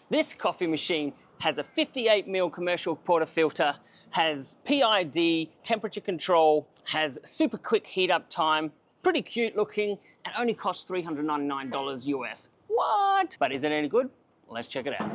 This coffee machine has a 58mm commercial portafilter, has PID, temperature control, has super quick heat up time, pretty cute looking, and only costs $399 US. What? But is it any good? Let's check it out.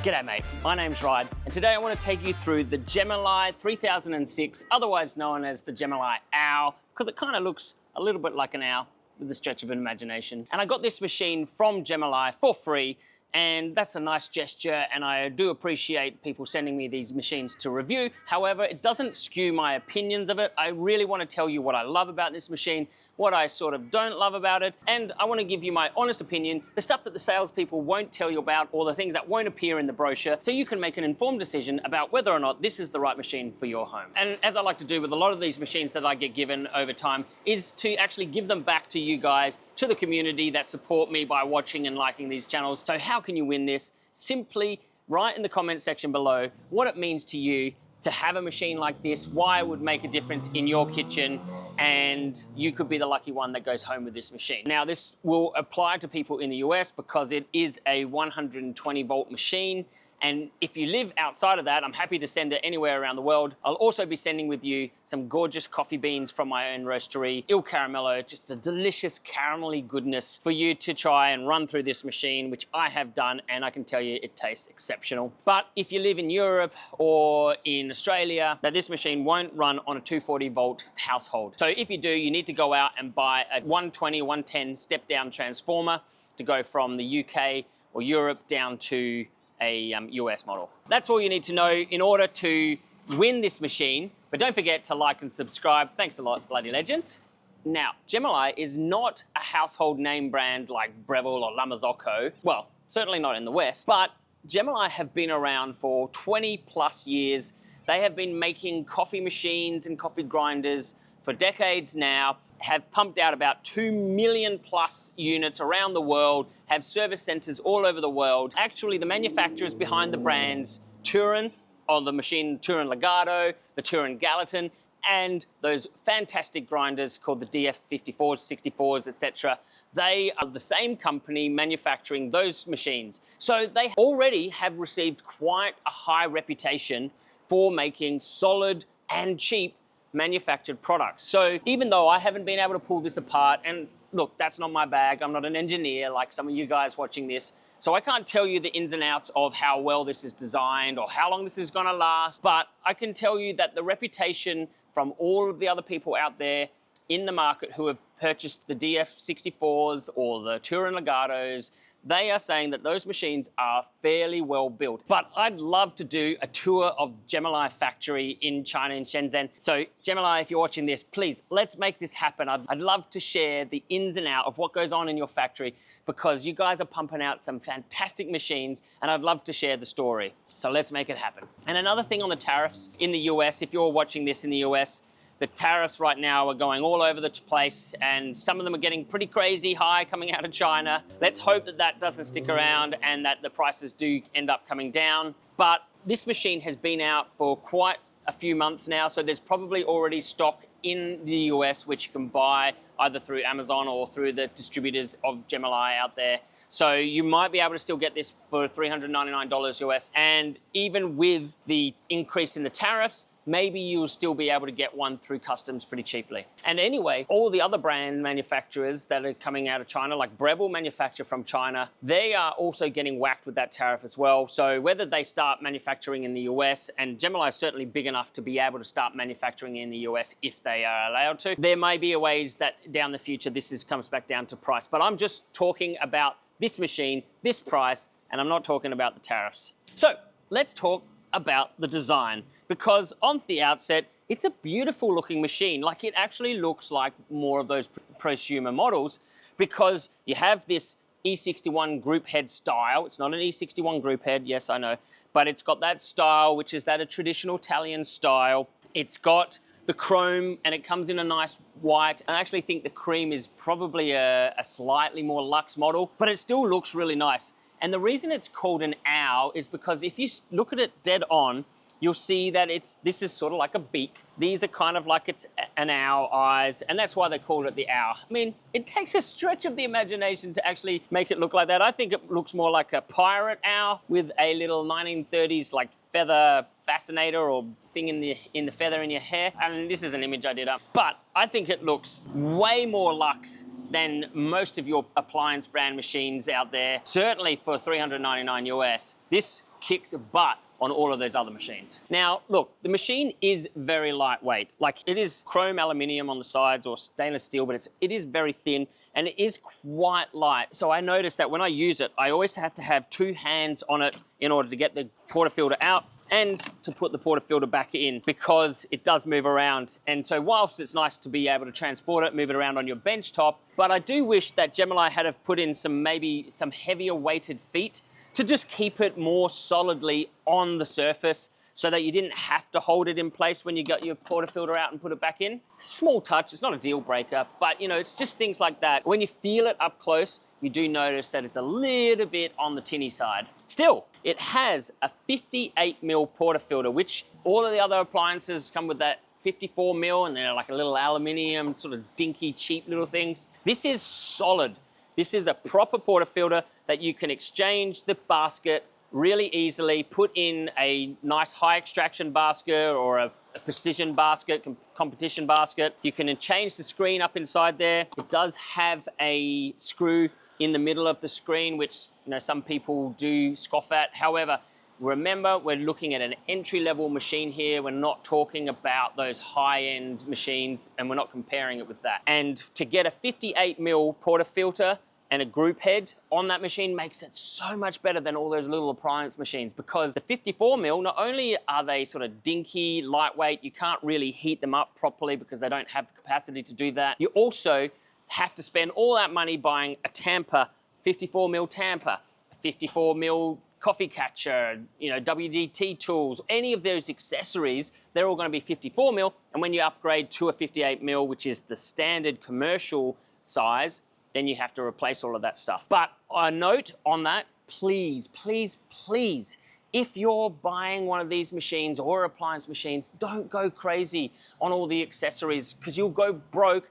G'day mate, my name's Ryan, and today I want to take you through the Gemilai 3006, otherwise known as the Gemilai OWL, because it kind of looks a little bit like an owl with the stretch of an imagination. And I got this machine from Gemilai for free, and that's a nice gesture, and I do appreciate people sending me these machines to review. However, it doesn't skew my opinions of it. I really want to tell you what I love about this machine, what I sort of don't love about it, and I want to give you my honest opinion, the stuff that the salespeople won't tell you about, or the things that won't appear in the brochure, so you can make an informed decision about whether or not this is the right machine for your home. And as I like to do with a lot of these machines that I get given over time, is to actually give them back to you guys, to the community that support me by watching and liking these channels. So how can you win this? Simply write in the comment section below what it means to you to have a machine like this, why it would make a difference in your kitchen, and you could be the lucky one that goes home with this machine. Now, this will apply to people in the US because it is a 120 volt machine. And if you live outside of that, I'm happy to send it anywhere around the world. I'll also be sending with you some gorgeous coffee beans from my own roastery, Il Caramello, just a delicious caramelly goodness for you to try and run through this machine, which I have done, and I can tell you it tastes exceptional. But if you live in Europe or in Australia, that this machine won't run on a 240 volt household. So if you do, you need to go out and buy a 120, 110 step down transformer to go from the UK or Europe down to a US model. That's all you need to know in order to win this machine. But don't forget to like and subscribe. Thanks a lot, bloody legends. Now, Gemilai is not a household name brand like Breville or La Marzocco. Well, certainly not in the West, but Gemilai have been around for 20 plus years. They have been making coffee machines and coffee grinders for decades now, have pumped out about 2 million plus units around the world, have service centers all over the world. Actually, the manufacturers behind the brands Turin, or the machine Turin Legato, the Turin Gallatin, and those fantastic grinders called the DF54s, 64s, etc. They are the same company manufacturing those machines. So they already have received quite a high reputation for making solid and cheap manufactured products. So even though I haven't been able to pull this apart, and look, that's not my bag, I'm not an engineer like some of you guys watching this, so I can't tell you the ins and outs of how well this is designed or how long this is gonna last, but I can tell you that the reputation from all of the other people out there in the market who have purchased the DF64s or the Turin Legatos, they are saying that those machines are fairly well built. But I'd love to do a tour of Gemilai factory in China, in Shenzhen. So Gemilai, if you're watching this, please, let's make this happen. I'd love to share the ins and outs of what goes on in your factory, because you guys are pumping out some fantastic machines, and I'd love to share the story. So let's make it happen. And another thing on the tariffs in the US, if you're watching this in the US, the tariffs right now are going all over the place, and some of them are getting pretty crazy high coming out of China. Let's hope that that doesn't stick around and that the prices do end up coming down. But this machine has been out for quite a few months now, so there's probably already stock in the US which you can buy either through Amazon or through the distributors of Gemilai out there. So you might be able to still get this for $399 US. And even with the increase in the tariffs, maybe you'll still be able to get one through customs pretty cheaply. And anyway, all the other brand manufacturers that are coming out of China, like Breville manufacture from China, they are also getting whacked with that tariff as well. So whether they start manufacturing in the US, and Gemilai is certainly big enough to be able to start manufacturing in the US if they are allowed to, there may be ways that down the future this comes back down to price. But I'm just talking about this machine, this price, and I'm not talking about the tariffs. So let's talk about the design, because on the outset, it's a beautiful looking machine. Like, it actually looks like more of those prosumer models, because you have this E61 group head style. It's not an E61 group head, yes, I know, but it's got that style, which is that a traditional Italian style. It's got the chrome, and it comes in a nice white. I actually think the cream is probably a slightly more luxe model, but it still looks really nice. And the reason it's called an OWL is because if you look at it dead on, you'll see that this is sort of like a beak. These are kind of like it's an owl eyes, and that's why they called it the owl. I mean, it takes a stretch of the imagination to actually make it look like that. I think it looks more like a pirate owl with a little 1930s like feather fascinator or thing in the feather in your hair. I mean, this is an image I did up, but I think it looks way more luxe than most of your appliance brand machines out there. Certainly for $399 US, this kicks butt on all of those other machines. Now, look, the machine is very lightweight. Like, it is chrome aluminium on the sides or stainless steel, but it is very thin and it is quite light. So I noticed that when I use it, I always have to have two hands on it in order to get the portafilter out and to put the portafilter back in, because it does move around. And so whilst it's nice to be able to transport it, move it around on your bench top, but I do wish that Gemini had have put in maybe some heavier weighted feet to just keep it more solidly on the surface so that you didn't have to hold it in place when you got your portafilter out and put it back in. Small touch, it's not a deal breaker, but you know, it's just things like that. When you feel it up close, you do notice that it's a little bit on the tinny side. Still, it has a 58mm portafilter, which all of the other appliances come with that 54mm, and they're like a little aluminium, sort of dinky, cheap little things. This is solid. This is a proper portafilter that you can exchange the basket really easily, put in a nice high extraction basket or a precision basket, competition basket. You can change the screen up inside there. It does have a screw in the middle of the screen, which some people do scoff at. However, remember, we're looking at an entry-level machine here. We're not talking about those high-end machines, and we're not comparing it with that. And to get a 58mm portafilter and a group head on that machine makes it so much better than all those little appliance machines, because the 54mm, not only are they sort of dinky, lightweight, you can't really heat them up properly because they don't have the capacity to do that. You also have to spend all that money buying a tamper, 54mm tamper, a 54mm coffee catcher, WDT tools, any of those accessories, they're all going to be 54mm. And when you upgrade to a 58mm, which is the standard commercial size, then you have to replace all of that stuff. But a note on that, please, please, please, if you're buying one of these machines or appliance machines, don't go crazy on all the accessories, because you'll go broke,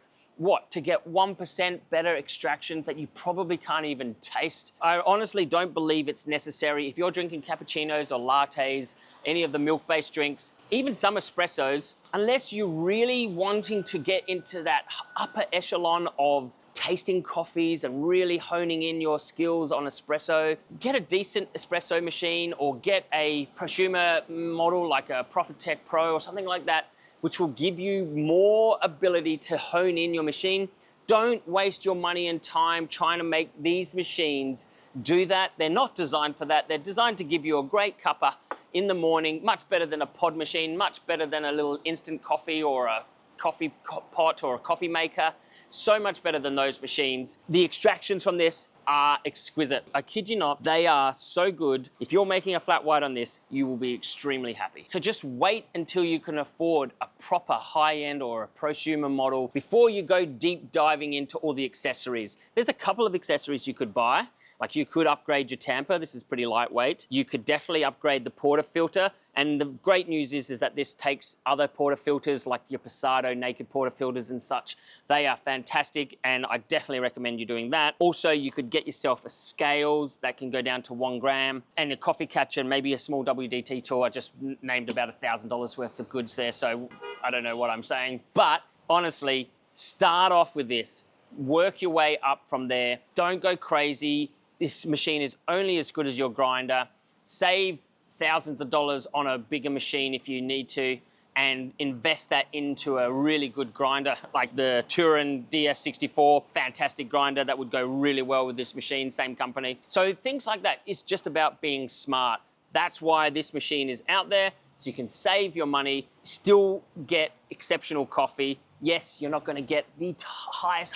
to get 1% better extractions that you probably can't even taste. I honestly don't believe it's necessary. If you're drinking cappuccinos or lattes, any of the milk-based drinks, even some espressos, unless you're really wanting to get into that upper echelon of tasting coffees and really honing in your skills on espresso, get a decent espresso machine or get a prosumer model like a Profitec Pro or something like that, which will give you more ability to hone in your machine. Don't waste your money and time trying to make these machines do that. They're not designed for that. They're designed to give you a great cuppa in the morning, much better than a pod machine, much better than a little instant coffee or a coffee pot or a coffee maker. So much better than those machines. The extractions from this are exquisite. I kid you not, they are so good. If you're making a flat white on this, you will be extremely happy. So just wait until you can afford a proper high-end or a prosumer model before you go deep diving into all the accessories. There's a couple of accessories you could buy. Like, you could upgrade your tamper. This is pretty lightweight. You could definitely upgrade the portafilter. And the great news is that this takes other portafilters like your Passado naked portafilters and such. They are fantastic, and I definitely recommend you doing that. Also, you could get yourself a scales that can go down to 1 gram, and a coffee catcher, and maybe a small WDT tool. I just named about $1,000 worth of goods there, so I don't know what I'm saying. But honestly, start off with this. Work your way up from there. Don't go crazy. This machine is only as good as your grinder. Save thousands of dollars on a bigger machine if you need to, and invest that into a really good grinder like the Turin DF64, fantastic grinder that would go really well with this machine, same company. So things like that is just about being smart. That's why this machine is out there, so you can save your money, still get exceptional coffee. Yes, you're not going to get the highest,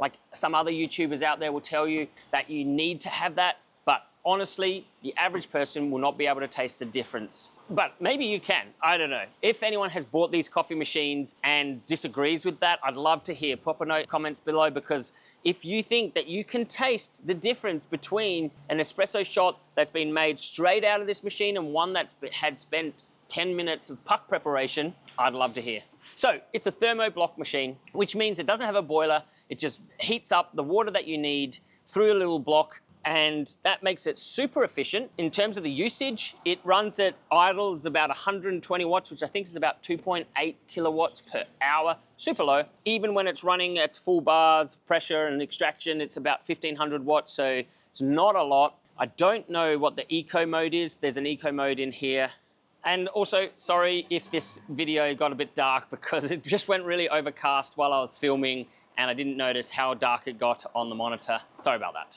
like some other YouTubers out there will tell you that you need to have that, but honestly, the average person will not be able to taste the difference. But maybe you can, I don't know. If anyone has bought these coffee machines and disagrees with that, I'd love to hear. Pop a note, comments below, because if you think that you can taste the difference between an espresso shot that's been made straight out of this machine and one that's had spent 10 minutes of puck preparation, I'd love to hear. So it's a thermoblock machine, which means it doesn't have a boiler. It just heats up the water that you need through a little block, and that makes it super efficient. In terms of the usage, it runs at idle, is about 120 watts, which I think is about 2.8 kilowatts per hour, super low. Even when it's running at full bars, pressure and extraction, it's about 1500 watts, so it's not a lot. I don't know what the eco mode is. There's an eco mode in here. And also, sorry if this video got a bit dark because it just went really overcast while I was filming and I didn't notice how dark it got on the monitor. Sorry about that.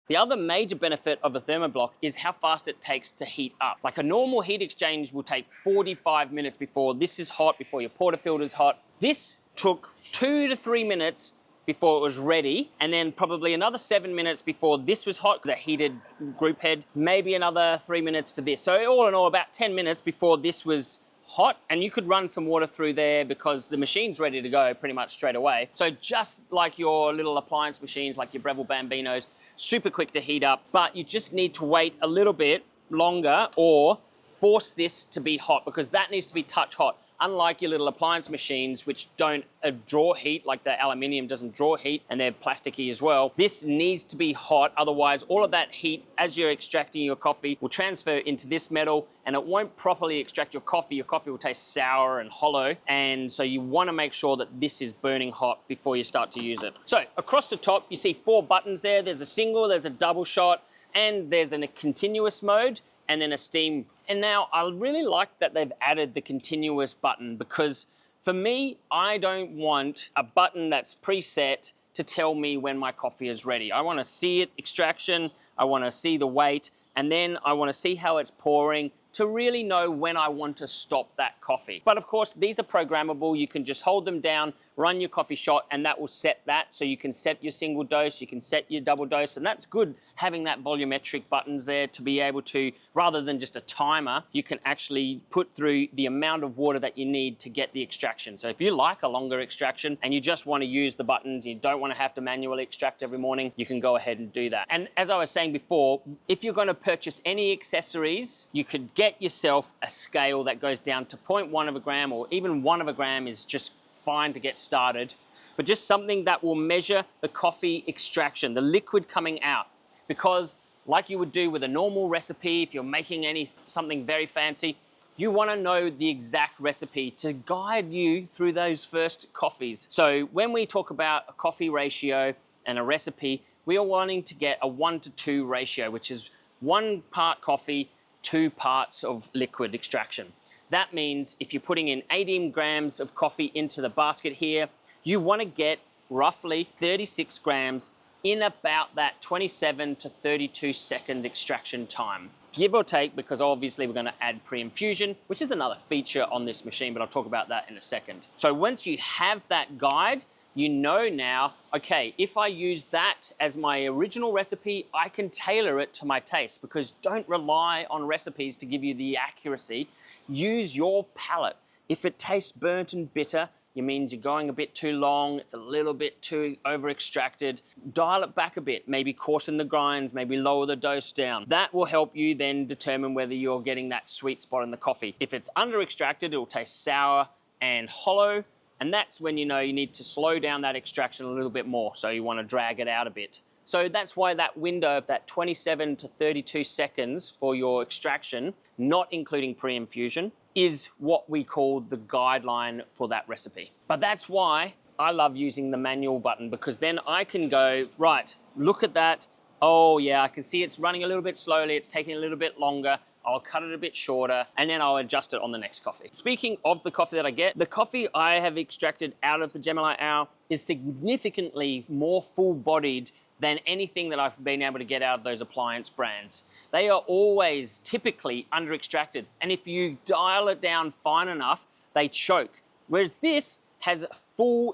The other major benefit of a thermoblock is how fast it takes to heat up. Like a normal heat exchange will take 45 minutes before this is hot, before your portafilter is hot. This took 2 to 3 minutes before it was ready, and then probably another 7 minutes before this was hot, the heated group head, maybe another 3 minutes for this. So all in all, about 10 minutes before this was hot, and you could run some water through there because the machine's ready to go pretty much straight away. So just like your little appliance machines, like your Breville Bambinos, super quick to heat up, but you just need to wait a little bit longer or force this to be hot because that needs to be touch hot. Unlike your little appliance machines, which don't draw heat, like the aluminium doesn't draw heat, and they're plasticky as well, this needs to be hot. Otherwise, all of that heat, as you're extracting your coffee, will transfer into this metal, and it won't properly extract your coffee. Your coffee will taste sour and hollow, and so you want to make sure that this is burning hot before you start to use it. So across the top, you see 4 buttons there. There's a single, there's a double shot, and there's a continuous mode, and then a steam. And now I really like that they've added the continuous button because for me, I don't want a button that's preset to tell me when my coffee is ready. I want to see it extraction, I want to see the weight, and then I want to see how it's pouring to really know when I want to stop that coffee. But of course, these are programmable. You can just hold them down, run your coffee shot, and that will set that. So you can set your single dose, you can set your double dose, and that's good having that volumetric buttons there to be able to, rather than just a timer, you can actually put through the amount of water that you need to get the extraction. So if you like a longer extraction and you just want to use the buttons, you don't want to have to manually extract every morning, you can go ahead and do that. And as I was saying before, if you're going to purchase any accessories, you could get yourself a scale that goes down to 0.1 of a gram, or even 1 of a gram is just fine to get started, but just something that will measure the coffee extraction, the liquid coming out. Because like you would do with a normal recipe, if you're making something very fancy, you want to know the exact recipe to guide you through those first coffees. So when we talk about a coffee ratio and a recipe, we are wanting to get a 1:2 ratio, which is 1 part coffee, 2 parts of liquid extraction. That means if you're putting in 18 grams of coffee into the basket here, you want to get roughly 36 grams in about that 27 to 32 second extraction time. Give or take, because obviously we're going to add pre-infusion, which is another feature on this machine, but I'll talk about that in a second. So once you have that guide, you know now, okay, if I use that as my original recipe, I can tailor it to my taste, because don't rely on recipes to give you the accuracy. Use your palate. If it tastes burnt and bitter, it means you're going a bit too long, it's a little bit too over-extracted. Dial it back a bit, maybe coarsen the grinds, maybe lower the dose down. That will help you then determine whether you're getting that sweet spot in the coffee. If it's under-extracted, it'll taste sour and hollow, and that's when you know you need to slow down that extraction a little bit more, so you want to drag it out a bit. So that's why that window of that 27 to 32 seconds for your extraction, not including pre-infusion, is what we call the guideline for that recipe. But that's why I love using the manual button, because then I can go, right, look at that. Oh yeah, I can see it's running a little bit slowly. It's taking a little bit longer. I'll cut it a bit shorter, and then I'll adjust it on the next coffee. Speaking of the coffee that I get, the coffee I have extracted out of the Gemilai OWL is significantly more full-bodied than anything that I've been able to get out of those appliance brands. They are always typically under-extracted, and if you dial it down fine enough, they choke. Whereas this has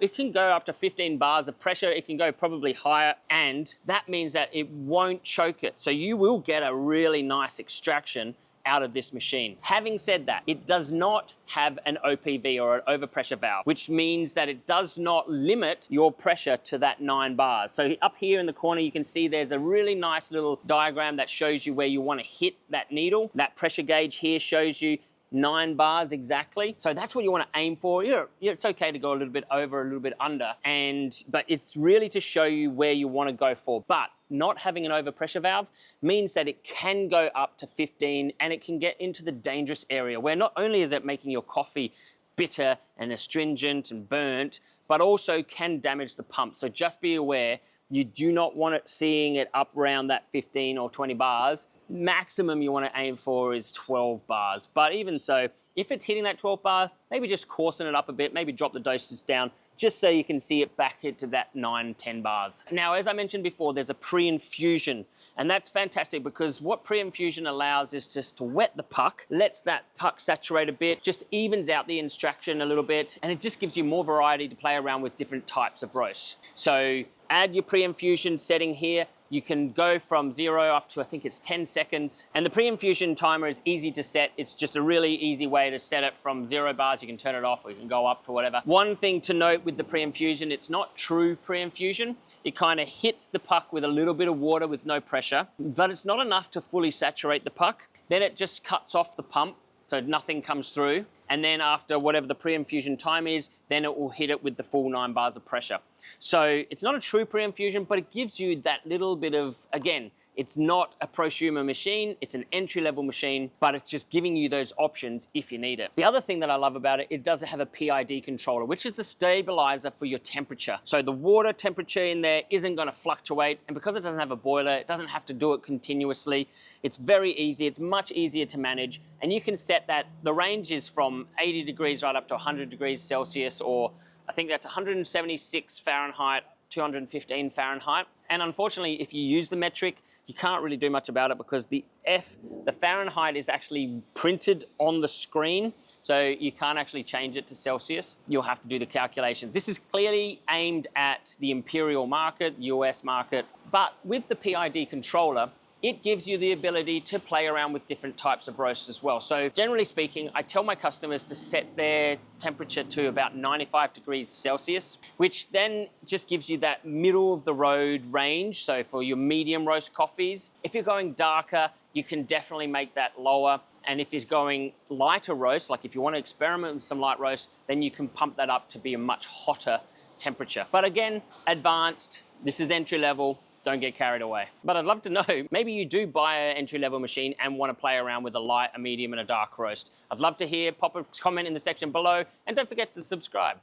it can go up to 15 bars of pressure, it can go probably higher, and that means that it won't choke it. So you will get a really nice extraction out of this machine. Having said that, it does not have an OPV or an overpressure valve, which means that it does not limit your pressure to that 9 bars. So up here in the corner, you can see there's a really nice little diagram that shows you where you want to hit that needle. That pressure gauge here shows you 9 bars exactly. So that's what you want to aim for. It's okay to go a little bit over, a little bit under, but it's really to show you where you want to go for. But not having an overpressure valve means that it can go up to 15 and it can get into the dangerous area where not only is it making your coffee bitter and astringent and burnt, but also can damage the pump. So just be aware, you do not want it seeing it up around that 15 or 20 bars. Maximum you want to aim for is 12 bars. But even so, if it's hitting that 12 bar, maybe just coarsen it up a bit, maybe drop the dosage down, just so you can see it back into that 9, 10 bars. Now, as I mentioned before, there's a pre-infusion, and that's fantastic because what pre-infusion allows is just to wet the puck, lets that puck saturate a bit, just evens out the extraction a little bit, and it just gives you more variety to play around with different types of roasts. So add your pre-infusion setting here. You can go from 0 up to, I think it's 10 seconds. And the pre-infusion timer is easy to set. It's just a really easy way to set it from 0 bars. You can turn it off or you can go up to whatever. One thing to note with the pre-infusion, it's not true pre-infusion. It kind of hits the puck with a little bit of water with no pressure, but it's not enough to fully saturate the puck. Then it just cuts off the pump, so nothing comes through. And then after whatever the pre-infusion time is, then it will hit it with the full 9 bars of pressure. So it's not a true pre-infusion, but it gives you that little bit of, again, it's not a prosumer machine, it's an entry-level machine, but it's just giving you those options if you need it. The other thing that I love about it does have a PID controller, which is the stabilizer for your temperature. So the water temperature in there isn't gonna fluctuate, and because it doesn't have a boiler, it doesn't have to do it continuously. It's very easy, it's much easier to manage, and you can set that, the range is from 80 degrees right up to 100 degrees Celsius, or I think that's 176 Fahrenheit, 215 Fahrenheit. And unfortunately, if you use the metric, you can't really do much about it because the Fahrenheit is actually printed on the screen, so you can't actually change it to Celsius. You'll have to do the calculations. This is clearly aimed at the imperial market, US market, but with the PID controller, it gives you the ability to play around with different types of roasts as well. So generally speaking, I tell my customers to set their temperature to about 95 degrees Celsius, which then just gives you that middle of the road range. So for your medium roast coffees, if you're going darker, you can definitely make that lower. And if you're going lighter roast, like if you want to experiment with some light roast, then you can pump that up to be a much hotter temperature. But again, advanced, this is entry level. Don't get carried away. But I'd love to know, maybe you do buy an entry-level machine and want to play around with a light, a medium, and a dark roast. I'd love to hear, pop a comment in the section below, and don't forget to subscribe.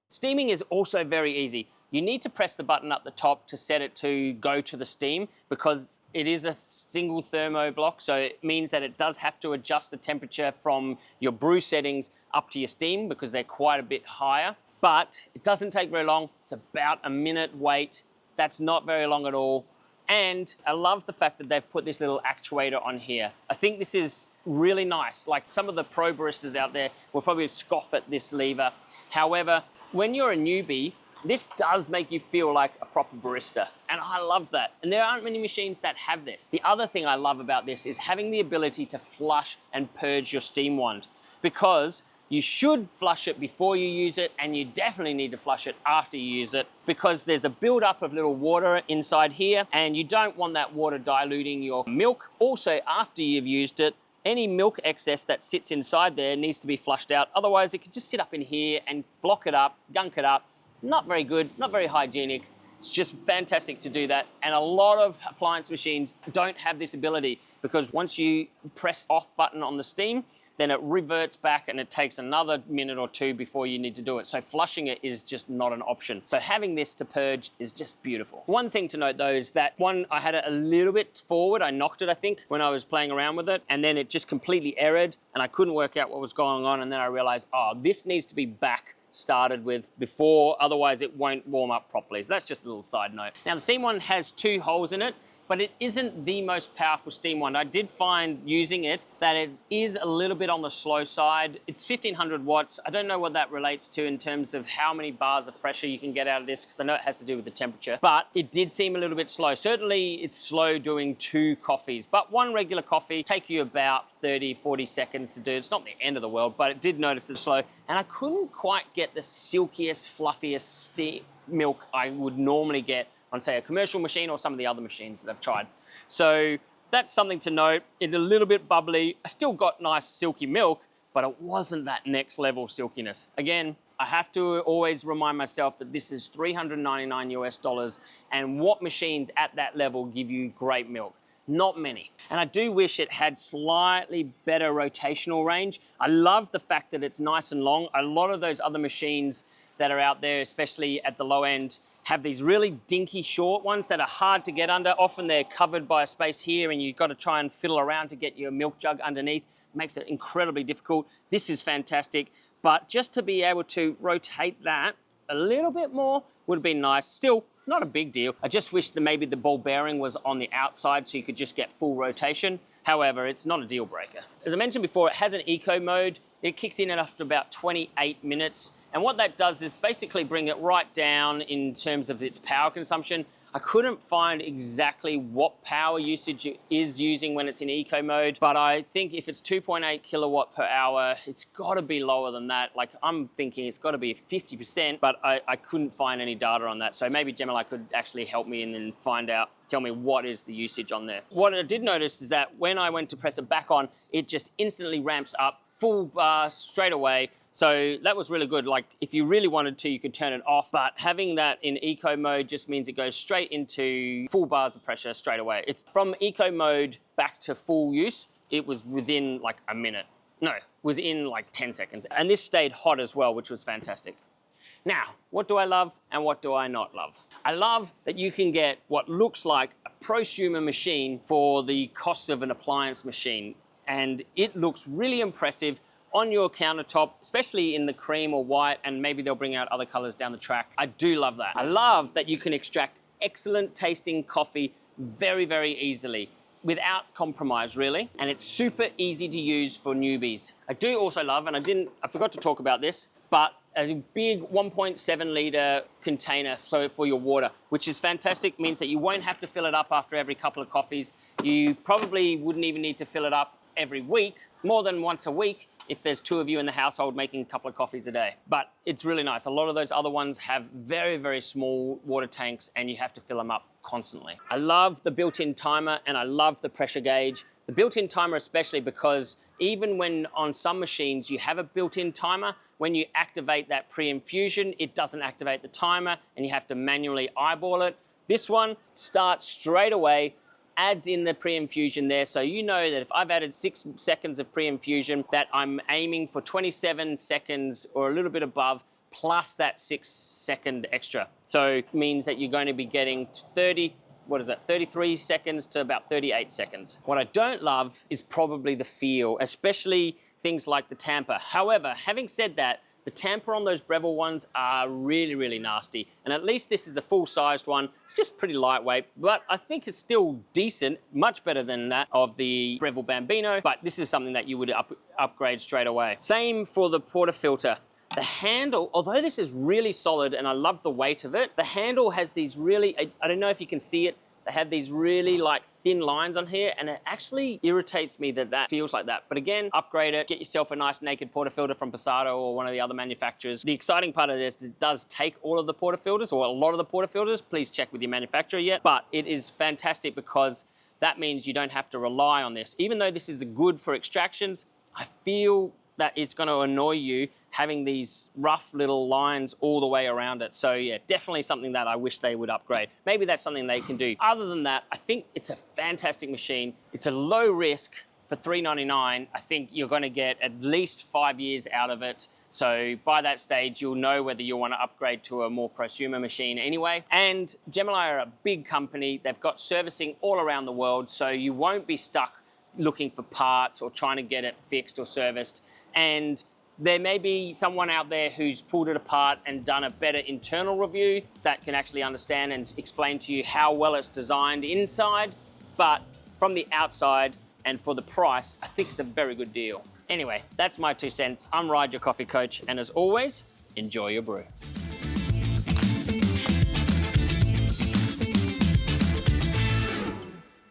Steaming is also very easy. You need to press the button up the top to set it to go to the steam because it is a single thermo block, so it means that it does have to adjust the temperature from your brew settings up to your steam because they're quite a bit higher. But it doesn't take very long. It's about a minute wait. That's not very long at all. And I love the fact that they've put this little actuator on here. I think this is really nice. Like some of the pro baristas out there will probably scoff at this lever. However, when you're a newbie, this does make you feel like a proper barista. And I love that. And there aren't many machines that have this. The other thing I love about this is having the ability to flush and purge your steam wand, because you should flush it before you use it, and you definitely need to flush it after you use it because there's a buildup of little water inside here, and you don't want that water diluting your milk. Also, after you've used it, any milk excess that sits inside there needs to be flushed out. Otherwise, it could just sit up in here and block it up, gunk it up. Not very good, not very hygienic. It's just fantastic to do that. And a lot of appliance machines don't have this ability because once you press off button on the steam, then it reverts back and it takes another minute or two before you need to do it. So flushing it is just not an option. So having this to purge is just beautiful. One thing to note though is that I had it a little bit forward. I knocked it, I think, when I was playing around with it, and then it just completely errored and I couldn't work out what was going on. And then I realized, oh, this needs to be back started with before, otherwise it won't warm up properly. So that's just a little side note. Now the steam one has 2 holes in it. but it isn't the most powerful steam wand. I did find using it that it is a little bit on the slow side. It's 1500 watts. I don't know what that relates to in terms of how many bars of pressure you can get out of this, because I know it has to do with the temperature, but it did seem a little bit slow. Certainly it's slow doing 2 coffees, but 1 regular coffee take you about 30-40 seconds to do. It's not the end of the world, but it did notice it's slow, and I couldn't quite get the silkiest, fluffiest steam milk I would normally get on, say, a commercial machine or some of the other machines that I've tried. So that's something to note. It's a little bit bubbly. I still got nice silky milk, but it wasn't that next level silkiness. Again, I have to always remind myself that this is $399 US, and what machines at that level give you great milk? Not many. And I do wish it had slightly better rotational range. I love the fact that it's nice and long. A lot of those other machines that are out there, especially at the low end, have these really dinky short ones that are hard to get under. Often they're covered by a space here and you've got to try and fiddle around to get your milk jug underneath. It makes it incredibly difficult. This is fantastic, but just to be able to rotate that a little bit more would have been nice. Still, it's not a big deal. I just wish that maybe the ball bearing was on the outside so you could just get full rotation. However, it's not a deal breaker. As I mentioned before, it has an eco mode. It kicks in after about 28 minutes. And what that does is basically bring it right down in terms of its power consumption. I couldn't find exactly what power usage it is using when it's in eco mode, but I think if it's 2.8 kilowatt per hour, it's got to be lower than that. Like, I'm thinking it's got to be 50%, but I couldn't find any data on that. So maybe Gemini could actually help me and then find out, tell me what is the usage on there. What I did notice is that when I went to press it back on, it just instantly ramps up full bar straight away. So that was really good. Like, if you really wanted to, you could turn it off, but having that in eco mode just means it goes straight into full bars of pressure straight away. It's from eco mode back to full use. It was within like a minute. No, it was in like 10 seconds. And this stayed hot as well, which was fantastic. Now, what do I love and what do I not love? I love that you can get what looks like a prosumer machine for the cost of an appliance machine. And it looks really impressive on your countertop, especially in the cream or white, and maybe they'll bring out other colors down the track. I do love that. I love that you can extract excellent tasting coffee very, very easily without compromise, really. And it's super easy to use for newbies. I do also love, and I forgot to talk about this, but a big 1.7 litre container for your water, which is fantastic. Means that you won't have to fill it up after every couple of coffees. You probably wouldn't even need to fill it up every week, more than once a week, if there's 2 of you in the household making a couple of coffees a day. But it's really nice. A lot of those other ones have very, very small water tanks and you have to fill them up constantly. I love the built-in timer and I love the pressure gauge. The built-in timer especially because even when on some machines you have a built-in timer, when you activate that pre-infusion, it doesn't activate the timer and you have to manually eyeball it. This one starts straight away, adds in the pre-infusion there, so you know that if I've added 6 seconds of pre-infusion, that I'm aiming for 27 seconds or a little bit above, plus that 6-second extra. So it means that you're going to be getting 33 seconds to about 38 seconds. What I don't love is probably the feel, especially things like the tamper. However, having said that, the tamper on those Breville ones are really, really nasty. And at least this is a full-sized one. It's just pretty lightweight, but I think it's still decent, much better than that of the Breville Bambino, but this is something that you would upgrade straight away. Same for the portafilter. The handle, although this is really solid and I love the weight of it, the handle has these really, I don't know if you can see it, they have these really like thin lines on here and it actually irritates me that that feels like that. But again, upgrade it, get yourself a nice naked portafilter from Passato or one of the other manufacturers. The exciting part of this is it does take all of the portafilters or a lot of the portafilters. Please check with your manufacturer yet, but it is fantastic because that means you don't have to rely on this. Even though this is good for extractions, I feel that it's going to annoy you having these rough little lines all the way around it. So yeah, definitely something that I wish they would upgrade. Maybe that's something they can do. Other than that, I think it's a fantastic machine. It's a low risk for $399. I think you're going to get at least 5 years out of it. So by that stage, you'll know whether you want to upgrade to a more prosumer machine anyway. And Gemini are a big company. They've got servicing all around the world. So you won't be stuck looking for parts or trying to get it fixed or serviced. And There may be someone out there who's pulled it apart and done a better internal review that can actually understand and explain to you how well it's designed inside, but from the outside and for the price, I think it's a very good deal. Anyway, that's my 2 cents. I'm Ride, your coffee coach, and as always, enjoy your brew.